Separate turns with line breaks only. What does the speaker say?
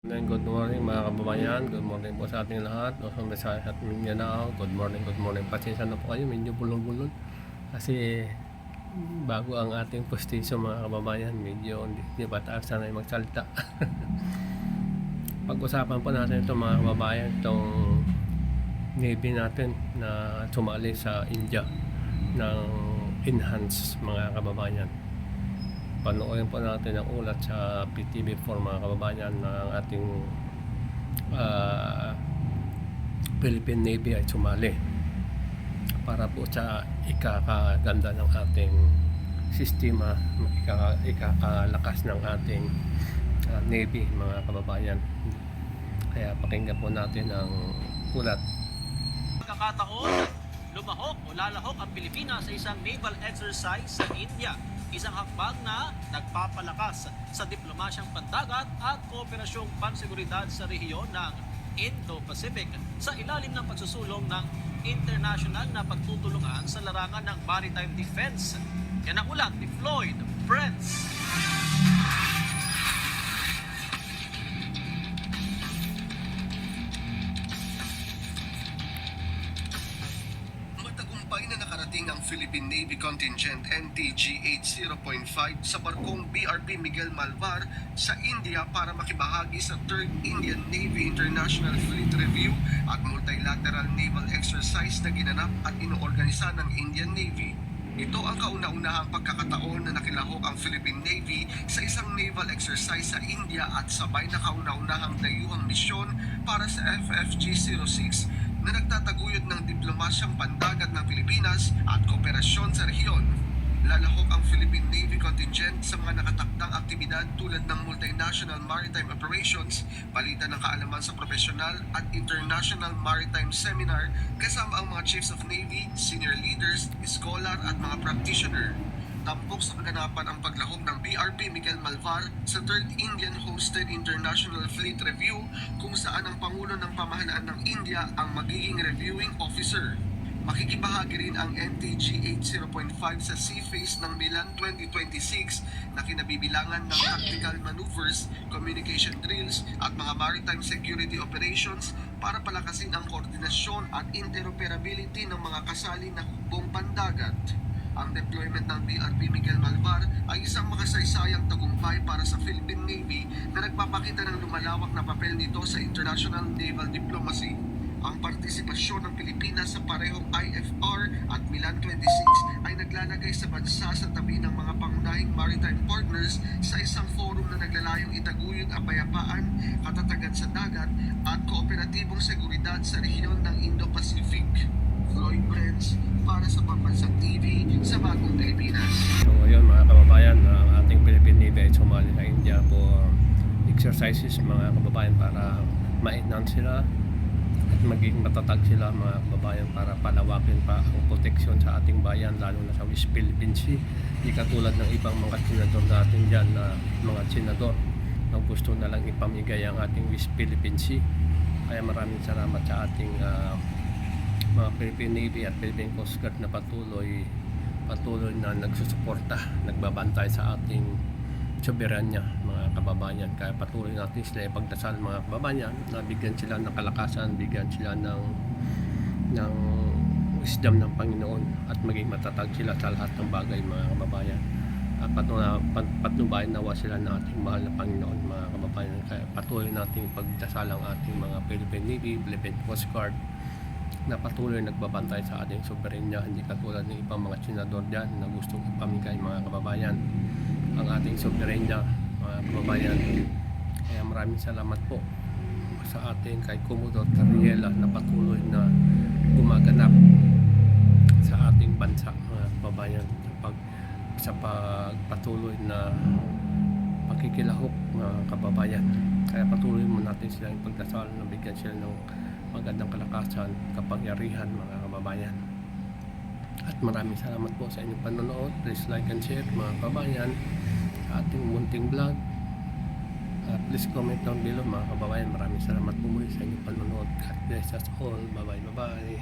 Good morning mga kababayan, good morning po sa ating lahat. Sa Visayas at Mindanao, good morning. Pasensya na po kayo, medyo bulong-bulong kasi bago ang ating postisyon mga kababayan, medyo hindi pa taas sanay magsalita. Pag-usapan po natin ito mga kababayan, itong Navy natin na sumali sa India ng enhance mga kababayan. Panoorin po natin ang ulat sa PTV4 mga kababayan ng ating Philippine Navy ay sumali para po sa ikakaganda ng ating sistema, ikakalakas ng ating Navy mga kababayan. Kaya pakinggan po natin ang ulat.
Pagkakataon, lumahok o lalahok ang Pilipinas sa isang naval exercise sa India. Isang hakbang na nagpapalakas sa diplomasyang pandagat at kooperasyong panseguridad sa rehiyon ng Indo-Pacific sa ilalim ng pagsusulong ng international na pagtutulungan sa larangan ng maritime defense. Yan ang ulat ni Floyd Prince.
Ang Philippine Navy Contingent NTG 80.5 sa barkong BRP Miguel Malvar sa India para makibahagi sa 3rd Indian Navy International Fleet Review at multilateral naval exercise na ginanap at inoorganisa ng Indian Navy. Ito ang kauna-unahang pagkakataon na nakilahok ang Philippine Navy sa isang naval exercise sa India at sabay na kauna-unahang dayuhang misyon para sa FFG-06 na nagtataguyod ng diplomasyang pandagat ng Pilipinas at kooperasyon sa rehiyon. Lalahok ang Philippine Navy Contingent sa mga nakatakdang aktibidad tulad ng multinational maritime operations, palitan ng kaalaman sa profesional at international maritime seminar kasama ang mga chiefs of navy, senior leaders, scholar at mga practitioner. Tampok sa kaganapan ang paglahok ng BRP Miguel Malvar sa 3rd Indian Hosted International Fleet Review kung saan ang Pangulo ng Pamahalaan ng India ang magiging reviewing officer. Makikibahagi rin ang NTG 80.5 sa sea phase ng Milan 2026 na kinabibilangan ng tactical maneuvers, communication drills at mga maritime security operations para palakasin ang koordinasyon at interoperability ng mga kasali na hukbong pandagat. Ang deployment ng BRP Miguel Malvar ay isang makasaysayang tagumpay para sa Philippine Navy na nagpapakita ng lumalawak na papel nito sa international naval diplomacy. Ang partisipasyon ng Pilipinas sa parehong IFR at Milan 26 ay naglalagay sa bansa sa tabi ng mga pangunahing maritime partners sa isang forum na naglalayong itaguyod ang kapayapaan, katatagan sa dagat at kooperatibong seguridad sa rehiyon ng Indo-Pacific. Floyd Prince para sa Pambansang TV sa Bagong Pilipinas.
So ngayon mga kababayan, ang ating Philippine Navy ay sumali sa India for exercises mga kababayan para ma-enhance sila at maging matatag sila mga kababayan para palawakin pa ang proteksyon sa ating bayan lalo na sa West Philippine Sea. Di katulad ng ibang mga senador natin dyan na mga senador na gusto na lang ipamigay ang ating West Philippine Sea. Kaya maraming salamat sa ating mga Philippine Navy at Philippine Coast Guard na patuloy na nagsusuporta, nagbabantay sa ating soberanya mga kababayan. Kaya patuloy natin sila ipagdasal mga kababayan na bigyan sila ng kalakasan, bigyan sila ng wisdom ng Panginoon at maging matatag sila sa lahat ng bagay mga kababayan. At patnubayan nawa sila ng ating mahal na Panginoon mga kababayan. Kaya patuloy natin ipagdasal ang ating mga Philippine Navy, Philippine Coast Guard na patuloy nagbabantay sa ating soberenya, hindi katulad ng ibang mga senador dyan na gustong ipamigay mga kababayan ang ating soberenya mga kababayan. Kaya maraming salamat po sa ating kay Commodore Tariela na patuloy na gumaganap sa ating bansa mga kababayan sa pagpatuloy na pagkikilahok mga kababayan. Kaya patuloy mo natin sila yung pagdasal na bigyan sila ng magandang kalakasan, kapangyarihan mga kababayan. At maraming salamat po sa inyong panonood. Please like and share mga kababayan sa ating munting vlog. Please comment down below mga kababayan. Maraming salamat po muli sa inyong panonood. God bless us all. Bye bye.